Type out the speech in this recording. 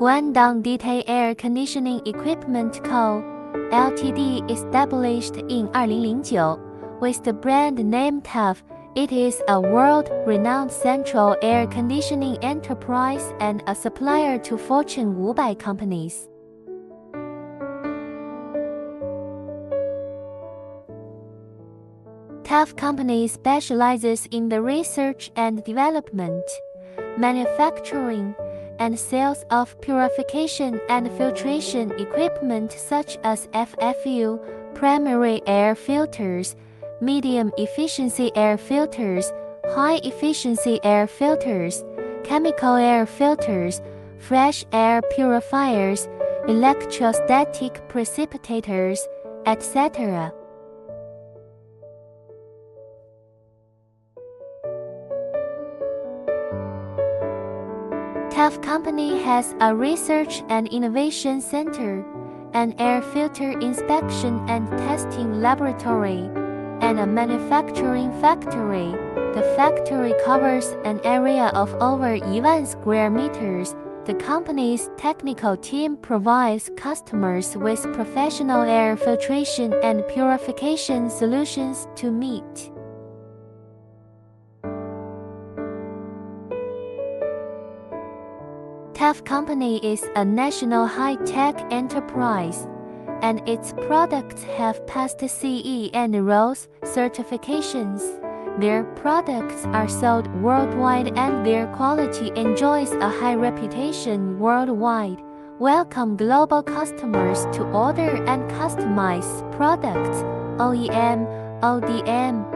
Guangdong DTAF Air Conditioning Equipment Co., Ltd. established in 2009, with the brand name DTAF. It is a world-renowned central air conditioning enterprise and a supplier to Fortune 500 companies. DTAF Company specializes in the research and development, manufacturing, and sales of purification and filtration equipment such as FFU, primary air filters, medium-efficiency air filters, high-efficiency air filters, chemical air filters, fresh air purifiers, electrostatic precipitators, etc. DTAF Company has a research and innovation center, an air filter inspection and testing laboratory, and a manufacturing factory. The factory covers an area of over 11 square meters. The company's technical team provides customers with professional air filtration and purification solutions to meet DTAF Company is a national high-tech enterprise, and its products have passed CE and RoHS certifications. Their products are sold worldwide and their quality enjoys a high reputation worldwide. Welcome global customers to order and customize products, OEM, ODM,